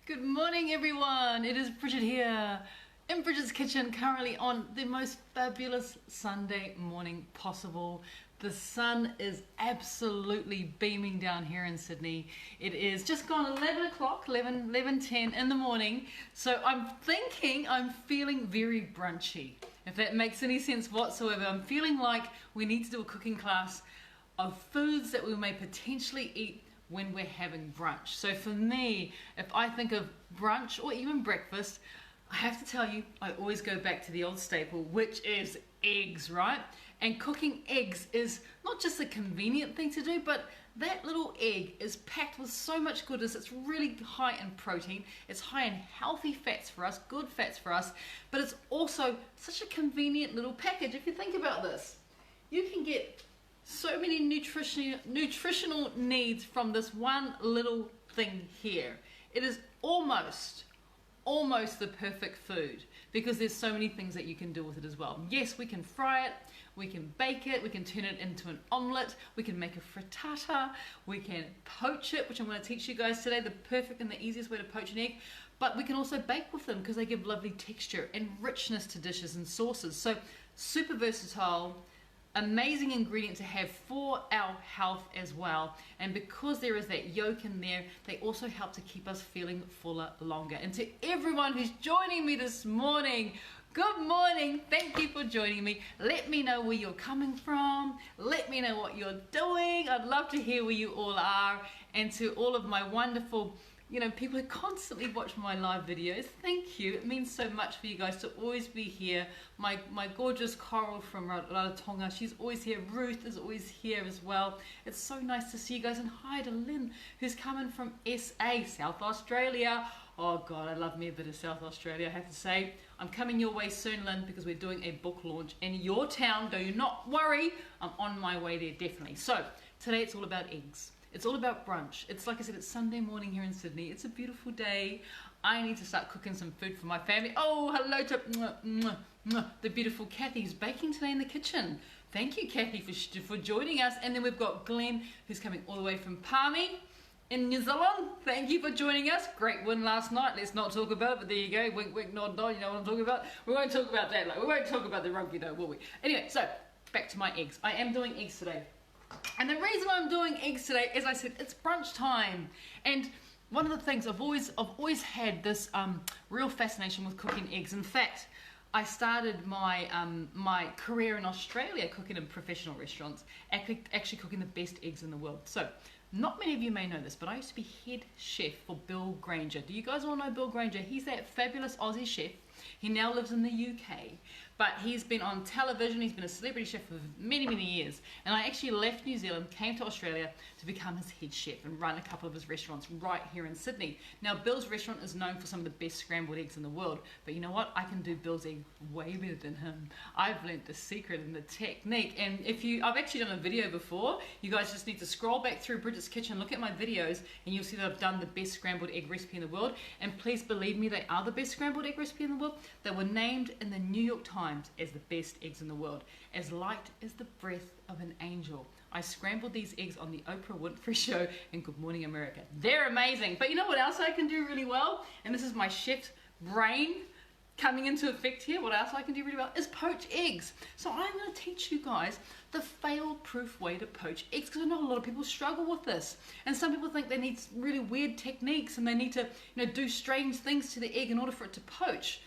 Good morning everyone, it is Bridget here in Bridget's kitchen, currently on the most fabulous Sunday morning possible. The sun is absolutely beaming down here in Sydney. It is just gone 11 o'clock, 11:10 in the morning. So I'm feeling very brunchy, if that makes any sense whatsoever. I'm feeling like we need to do a cooking class of foods that we may potentially eat when we're having brunch. So for me, if I think of brunch or even breakfast, I have to tell you, I always go back to the old staple, which is eggs, right? And cooking eggs is not just a convenient thing to do, but that little egg is packed with so much goodness. It's really high in protein, it's high in healthy fats for us, good fats for us, but it's also such a convenient little package. If you think about this, you can get so many nutritional needs from this one little thing here. It is almost the perfect food because there's so many things that you can do with it as well. Yes, we can fry it, we can bake it, we can turn it into an omelette, we can make a frittata, we can poach it, which I'm going to teach you guys today, the perfect and the easiest way to poach an egg. But we can also bake with them because they give lovely texture and richness to dishes and sauces. So super versatile, amazing ingredient to have for our health as well. And because there is that yolk in there, they also help to keep us feeling fuller longer. And to everyone who's joining me this morning, good morning, thank you for joining me. Let me know where you're coming from, let me know what you're doing. I'd love to hear where you all are. And to all of my wonderful people who constantly watch my live videos, thank you. It means so much for you guys to always be here. My gorgeous Coral from Rarotonga, she's always here. Ruth is always here as well. It's so nice to see you guys. And hi to Lynn, who's coming from SA, South Australia. Oh God, I love me a bit of South Australia, I have to say. I'm coming your way soon, Lynn, because we're doing a book launch in your town. Do not worry, I'm on my way there, definitely. So today it's all about eggs. It's all about brunch. It's like I said, it's Sunday morning here in Sydney. It's a beautiful day. I need to start cooking some food for my family. Oh, hello to the beautiful Kathy who's baking today in the kitchen. Thank you, Kathy, for joining us. And then we've got Glenn, who's coming all the way from Palmy in New Zealand. Thank you for joining us. Great win last night. Let's not talk about it, but there you go. Wink, wink, nod, nod. You know what I'm talking about? We won't talk about that. We won't talk about the rugby though, will we? Anyway, so back to my eggs. I am doing eggs today. And the reason I'm doing eggs today, as I said, it's brunch time. And one of the things I've always had this real fascination with cooking eggs. In fact, I started my career in Australia cooking in professional restaurants, actually cooking the best eggs in the world. So not many of you may know this, but I used to be head chef for Bill Granger. Do you guys all know Bill Granger? He's that fabulous Aussie chef. He now lives in the UK, but he's been on television, he's been a celebrity chef for many, many years. And I actually left New Zealand, came to Australia to become his head chef and run a couple of his restaurants right here in Sydney. Now, Bill's restaurant is known for some of the best scrambled eggs in the world, but you know what? I can do Bill's egg way better than him. I've learnt the secret and the technique. And I've actually done a video before. You guys just need to scroll back through Bridget's kitchen, look at my videos, and you'll see that I've done the best scrambled egg recipe in the world. And please believe me, they are the best scrambled egg recipe in the world. They were named in the New York Times as the best eggs in the world. As light as the breath of an angel. I scrambled these eggs on the Oprah Winfrey Show and Good Morning America. They're amazing. But you know what else I can do really well? And this is my chef's brain coming into effect here. What else I can do really well is poach eggs. So I'm going to teach you guys the fail-proof way to poach eggs, because I know a lot of people struggle with this. And some people think they need really weird techniques and they need to do strange things to the egg in order for it to poach.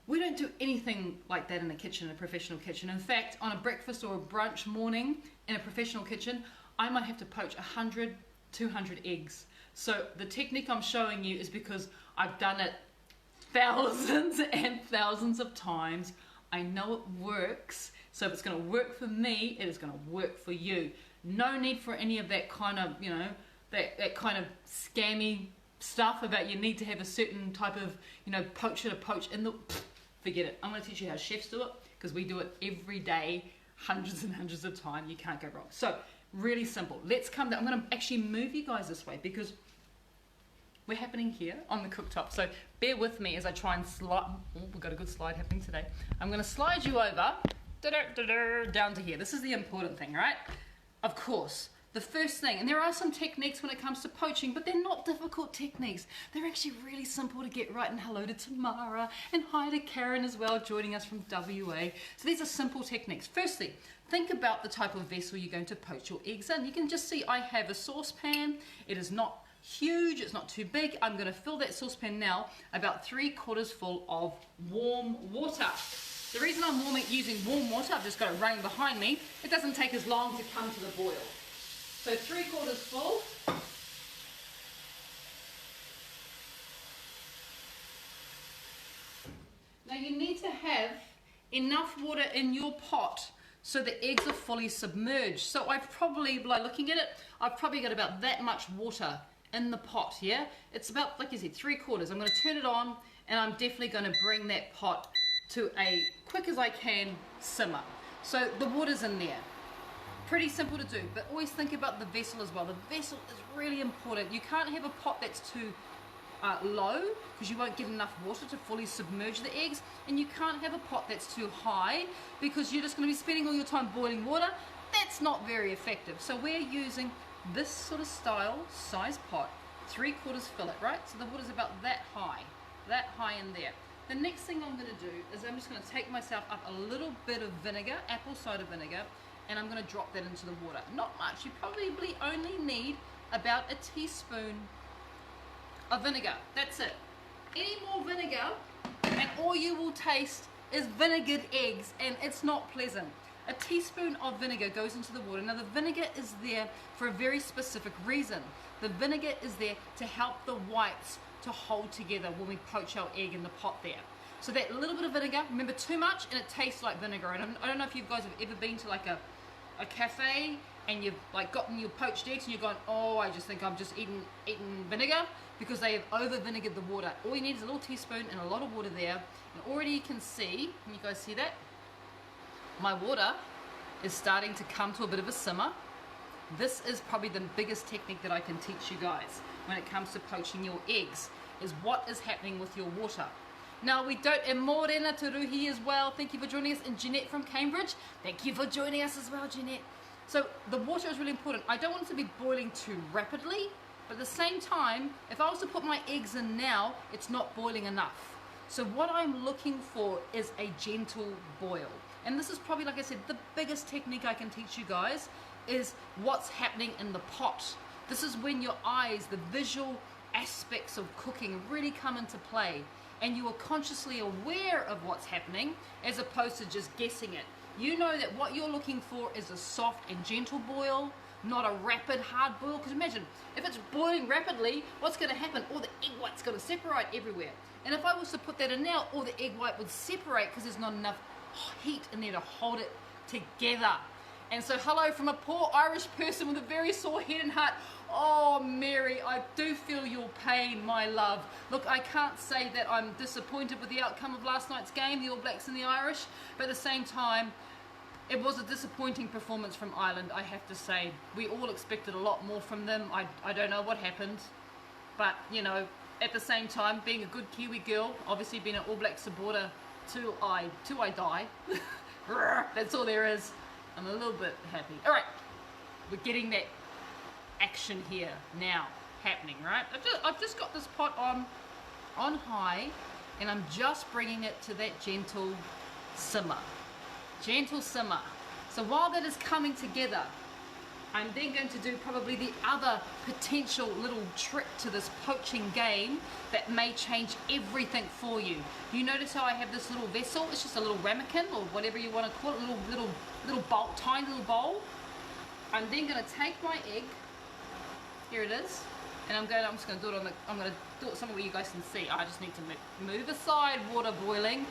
We don't do anything like that in a kitchen, in a professional kitchen. In fact, on a breakfast or a brunch morning in a professional kitchen, I might have to poach 100, 200 eggs. So the technique I'm showing you is because I've done it thousands and thousands of times. I know it works. So if it's going to work for me, it is going to work for you. No need for any of that kind of, that kind of scammy stuff about you need to have a certain type of, poacher to poach in the... Forget it. I'm going to teach you how chefs do it because we do it every day, hundreds and hundreds of times. You can't go wrong. So really simple. Let's come down. I'm going to actually move you guys this way because we're happening here on the cooktop. So bear with me as I try and slide. Oh, we've got a good slide happening today. I'm going to slide you over down to here. This is the important thing, right? Of course, the first thing, and there are some techniques when it comes to poaching, but they're not difficult techniques. They're actually really simple to get right. And hello to Tamara, and hi to Karen as well, joining us from WA. So these are simple techniques. Firstly, think about the type of vessel you're going to poach your eggs in. You can just see I have a saucepan. It is not huge, it's not too big. I'm going to fill that saucepan now about 3/4 full of warm water. The reason I'm using warm water, I've just got it running behind me, it doesn't take as long to come to the boil. So 3/4 full. Now you need to have enough water in your pot so the eggs are fully submerged. So I've probably, like looking at it, I've probably got about that much water in the pot, yeah? It's about, like you said, 3/4. I'm going to turn it on, and I'm definitely going to bring that pot to a quick as I can simmer. So the water's in there. Pretty simple to do, but always think about the vessel as well. The vessel is really important. You can't have a pot that's too low, because you won't get enough water to fully submerge the eggs, and you can't have a pot that's too high, because you're just going to be spending all your time boiling water. That's not very effective. So we're using this sort of style size pot, 3/4 fill it, right? So the water's about that high in there. The next thing I'm going to do is I'm just going to take myself up a little bit of vinegar, apple cider vinegar, and I'm going to drop that into the water. Not much. You probably only need about a teaspoon of vinegar. That's it. Any more vinegar and all you will taste is vinegared eggs, and it's not pleasant. A teaspoon of vinegar goes into the water. Now the vinegar is there for a very specific reason. The vinegar is there to help the whites to hold together when we poach our egg in the pot there. So that little bit of vinegar, remember, too much and it tastes like vinegar. And I don't know if you guys have ever been to like a cafe and you've like gotten your poached eggs and you're going, oh, I just think I'm just eating vinegar, because they have over vinegared the water. All you need is a little teaspoon and a lot of water there. And already you can see, can you guys see that? My water is starting to come to a bit of a simmer. This is probably the biggest technique that I can teach you guys when it comes to poaching your eggs, is what is happening with your water. Now we don't, and Morena Taruhi as well, thank you for joining us, and Jeanette from Cambridge, thank you for joining us as well, Jeanette. So the water is really important. I don't want it to be boiling too rapidly, but at the same time, if I was to put my eggs in now, it's not boiling enough. So what I'm looking for is a gentle boil. And this is probably, like I said, the biggest technique I can teach you guys is what's happening in the pot. This is when your eyes, the visual aspects of cooking really come into play, and you are consciously aware of what's happening as opposed to just guessing it. You know that what you're looking for is a soft and gentle boil, not a rapid hard boil. Because imagine, if it's boiling rapidly, what's going to happen? All the egg white's going to separate everywhere. And if I was to put that in now, all the egg white would separate because there's not enough heat in there to hold it together. And so hello from a poor Irish person with a very sore head and heart. Oh, Mary, I do feel your pain, my love. Look, I can't say that I'm disappointed with the outcome of last night's game, the All Blacks and the Irish, but at the same time, it was a disappointing performance from Ireland, I have to say. We all expected a lot more from them. I don't know what happened, but, you know, at the same time, being a good Kiwi girl, obviously being an All Black supporter till I die, that's all there is. I'm a little bit happy. All right, we're getting that action here now happening, right? I've just got this pot on high, and I'm just bringing it to that gentle simmer. Gentle simmer. So while that is coming together, I'm then going to do probably the other potential little trick to this poaching game that may change everything for you. You notice how I have this little vessel? It's just a little ramekin, or whatever you want to call it, little bowl, tiny little bowl. I'm then going to take my egg. Here it is, and I'm just going to do it I'm going to do it somewhere where you guys can see. I just need to move aside water boiling.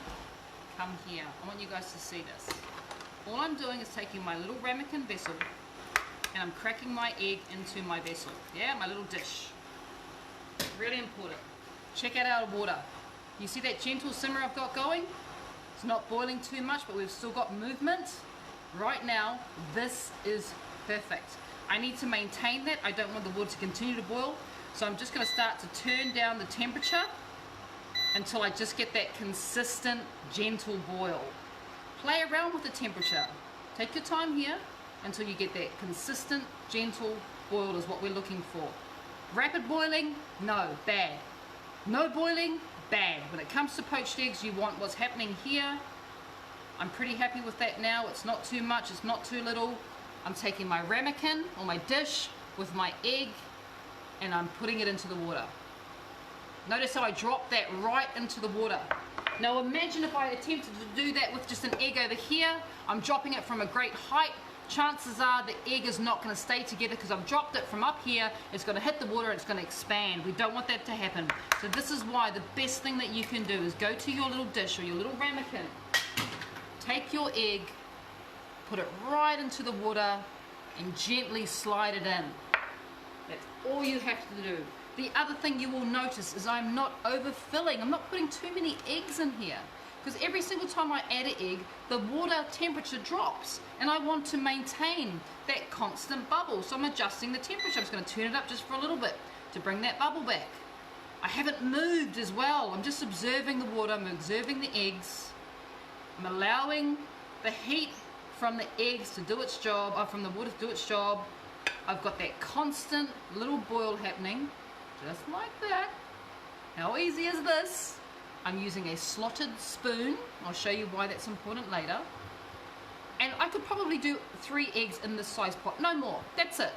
Come here. I want you guys to see this. All I'm doing is taking my little ramekin vessel, and I'm cracking my egg into my vessel. Yeah, my little dish. Really important. Check out our water. You see that gentle simmer I've got going? It's not boiling too much, but we've still got movement. Right now, this is perfect. I need to maintain that. I don't want the water to continue to boil, so I'm just going to start to turn down the temperature until I just get that consistent, gentle boil. Play around with the temperature. Take your time here. until you get that consistent, gentle boil is what we're looking for. Rapid boiling, no, bad. No boiling, bad. When it comes to poached eggs, you want what's happening here. I'm pretty happy with that now. It's not too much, it's not too little. I'm taking my ramekin or my dish with my egg and I'm putting it into the water. Notice how I drop that right into the water. Now imagine if I attempted to do that with just an egg over here. I'm dropping it from a great height. Chances are the egg is not going to stay together because I've dropped it from up here. It's going to hit the water, it's going to expand. We don't want that to happen. So this is why the best thing that you can do is go to your little dish or your little ramekin. Take your egg, put it right into the water and gently slide it in. That's all you have to do. The other thing you will notice is I'm not overfilling. I'm not putting too many eggs in here because every single time I add an egg, the water temperature drops and I want to maintain that constant bubble. So I'm adjusting the temperature. I'm just going to turn it up just for a little bit to bring that bubble back. I haven't moved as well. I'm just observing the water. I'm observing the eggs. I'm allowing the heat from the eggs to do its job, from the water to do its job. I've got that constant little boil happening. Just like that. How easy is this? I'm using a slotted spoon. I'll show you why that's important later. And I could probably do 3 eggs in this size pot. No more. That's it.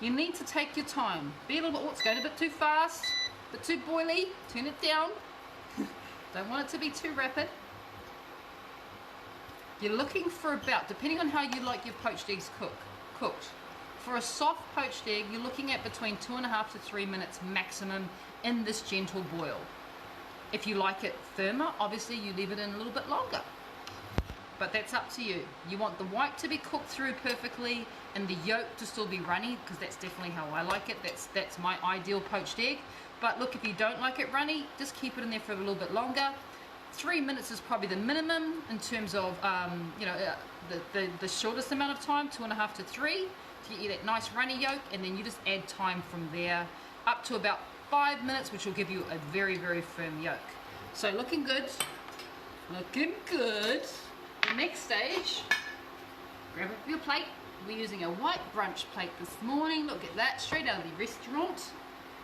You need to take your time. Be a little bit, oh, it's going a bit too fast, a bit too boily. Turn it down. Don't want it to be too rapid. You're looking for about, depending on how you like your poached eggs cooked. For a soft poached egg, you're looking at between 2.5 to 3 minutes maximum in this gentle boil. If you like it firmer, obviously you leave it in a little bit longer. But that's up to you. You want the white to be cooked through perfectly and the yolk to still be runny, because that's definitely how I like it. That's my ideal poached egg. But look, if you don't like it runny, just keep it in there for a little bit longer. 3 minutes is probably the minimum in terms of the shortest amount of time, 2.5 to 3. To get you that nice runny yolk, and then you just add time from there up to about 5 minutes, which will give you a very, very firm yolk. So looking good, looking good. The next stage, grab up your plate. We're using a white brunch plate this morning. Look at that, straight out of the restaurant.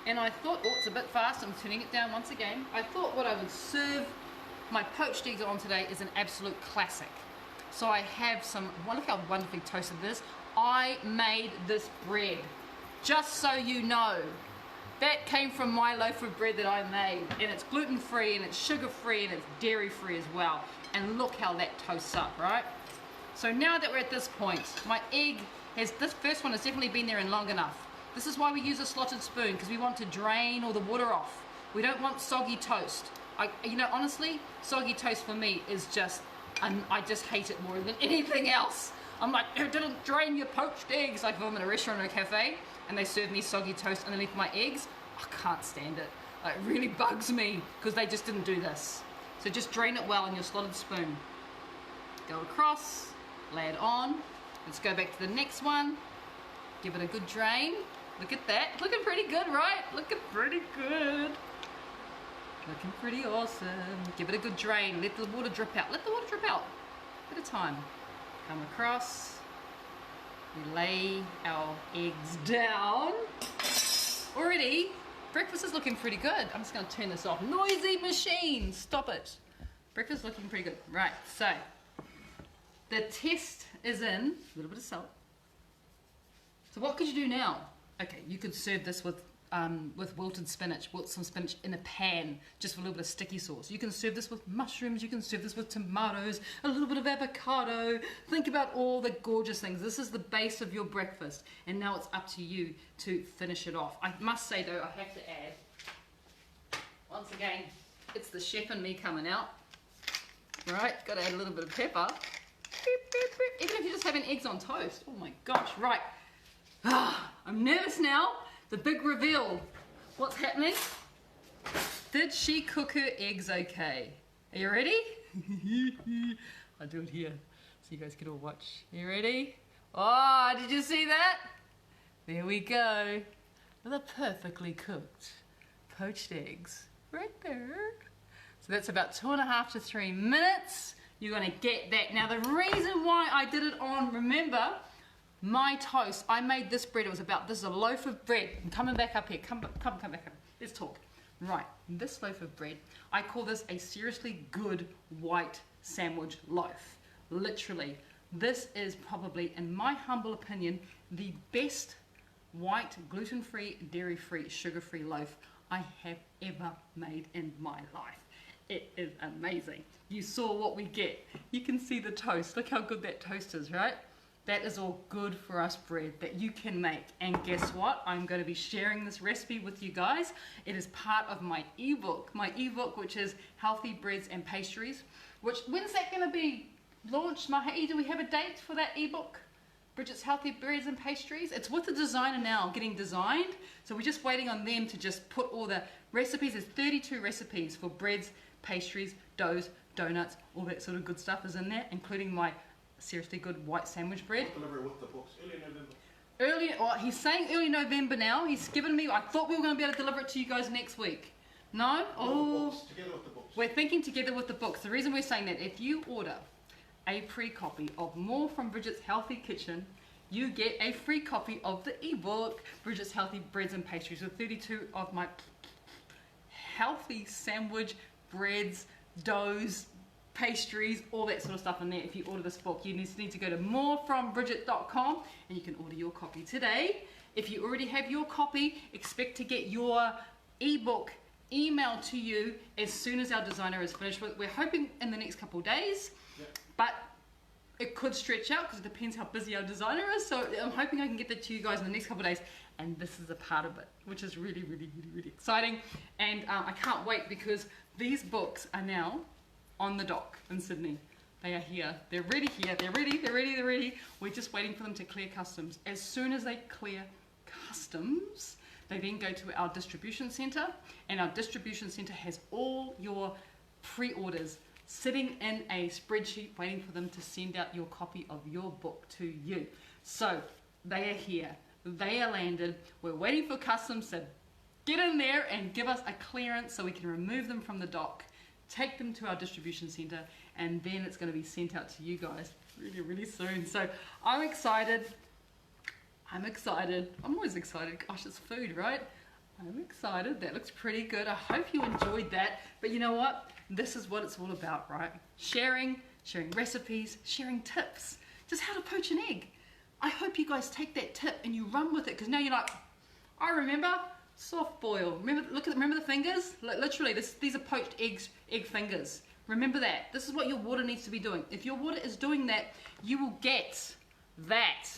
And I thought, oh, it's a bit fast, I'm turning it down once again. I thought what I would serve my poached eggs on today is an absolute classic. So I have some, well, look how wonderfully toasted this. I made this bread, just so you know. That came from my loaf of bread that I made, and it's gluten-free and it's sugar-free and it's dairy-free as well. And look how that toasts up, right? So now that we're at this point, my egg has, this first one has definitely been there in long enough. This is why we use a slotted spoon, because we want to drain all the water off. We don't want soggy toast. Honestly, soggy toast for me is just, I just hate it more than anything else. I'm like, it didn't drain your poached eggs. Like if I'm in a restaurant or a cafe and they serve me soggy toast underneath my eggs, I can't stand it. It really bugs me because they just didn't do this. So just drain it well in your slotted spoon. Go across, lay it on. Let's go back to the next one. Give it a good drain. Look at that. Looking pretty good, right? Looking pretty good. Looking pretty awesome. Give it a good drain. Let the water drip out. Let the water drip out. Bit of time. Come across, we lay our eggs down. Already, breakfast is looking pretty good. I'm just going to turn this off. Noisy machine, stop it. Breakfast is looking pretty good. Right, so the test is in. A little bit of salt. So what could you do now? Okay, you could serve this with wilted spinach, wilt some spinach in a pan, just for a little bit of sticky sauce. You can serve this with mushrooms, you can serve this with tomatoes, a little bit of avocado. Think about all the gorgeous things. This is the base of your breakfast, and now it's up to you to finish it off. I must say though, I have to add, once again, it's the chef in me coming out. Right, got to add a little bit of pepper. Even if you're just having eggs on toast. Oh my gosh, right. I'm nervous now. The big reveal. What's happening? Did she cook her eggs okay? Are you ready? I'll do it here so you guys can all watch. Are you ready? Oh, did you see that? There we go. The perfectly cooked poached eggs right there. So that's about 2.5 to 3 minutes. You're going to get that. Now the reason why I did it on, remember, My toast, I made this bread, it was about, this is a loaf of bread. I'm coming back up here, come back up. Let's talk. Right, this loaf of bread, I call this a seriously good white sandwich loaf. Literally, this is probably, in my humble opinion, the best white, gluten-free, dairy-free, sugar-free loaf I have ever made in my life. It is amazing. You saw what we get. You can see the toast. Look how good that toast is, right? That is all good for us bread that you can make. And guess what? I'm going to be sharing this recipe with you guys. It is part of my ebook. My ebook, which is Healthy Breads and Pastries. Which, when's that going to be launched, Mahi? Do we have a date for that ebook? Bridget's Healthy Breads and Pastries. It's with the designer now, getting designed. So we're just waiting on them to just put all the recipes. There's 32 recipes for breads, pastries, doughs, donuts, all that sort of good stuff is in there, including my seriously good white sandwich bread. I'll deliver it with the books early November. Well, he's saying early November now. He's given me, I thought we were going to be able to deliver it to you guys next week. No? Oh, together with the books. We're thinking together with the books. The reason we're saying that, if you order a free copy of More from Bridget's Healthy Kitchen, you get a free copy of the ebook, Bridget's Healthy Breads and Pastries, with 32 of my healthy sandwich breads, doughs, pastries, all that sort of stuff in there. If you order this book, you just need to go to morefrombridget.com and you can order your copy today. If you already have your copy, expect to get your ebook emailed to you as soon as our designer is finished with it. We're hoping in the next couple of days, but it could stretch out because it depends how busy our designer is. So I'm hoping I can get that to you guys in the next couple of days, and this is a part of it, which is really, really, really, really exciting. And I can't wait because these books are now on the dock in Sydney. They are here. They're ready here. They're ready. We're just waiting for them to clear customs. As soon as they clear customs, they then go to our distribution centre, and our distribution centre has all your pre-orders sitting in a spreadsheet waiting for them to send out your copy of your book to you. So they are here. They are landed. We're waiting for customs to get in there and give us a clearance so we can remove them from the dock, take them to our distribution centre, and then it's going to be sent out to you guys really, really soon. So I'm excited. I'm always excited. Gosh, it's food, right? I'm excited. That looks pretty good. I hope you enjoyed that. But you know what? This is what it's all about, right? Sharing recipes, sharing tips. Just how to poach an egg. I hope you guys take that tip and you run with it, because now you're like, I remember soft boil. Remember the fingers? Like, literally, these are poached egg fingers. Remember that. This is what your water needs to be doing. If your water is doing that, you will get that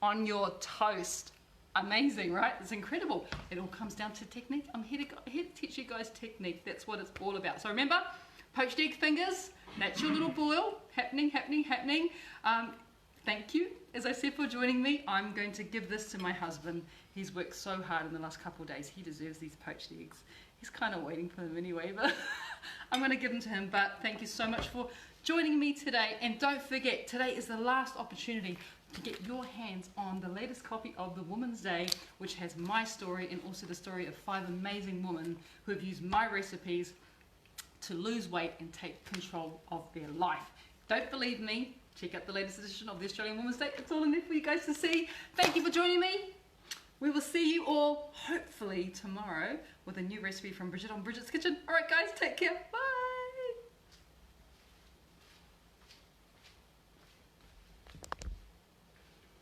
on your toast. Amazing, right? It's incredible. It all comes down to technique. I'm here to teach you guys technique. That's what it's all about. So remember, poached egg fingers, that's your little boil. Happening. Thank you, as I said, for joining me. I'm going to give this to my husband. He's worked so hard in the last couple of days. He deserves these poached eggs. He's kind of waiting for them anyway, but I'm going to give them to him. But thank you so much for joining me today. And don't forget, today is the last opportunity to get your hands on the latest copy of the Woman's Day, which has my story and also the story of 5 amazing women who have used my recipes to lose weight and take control of their life. Don't believe me? Check out the latest edition of the Australian Women's Day. It's all in there for you guys to see. Thank you for joining me. We will see you all hopefully tomorrow with a new recipe from Bridget on Bridget's Kitchen. All right, guys, take care. Bye.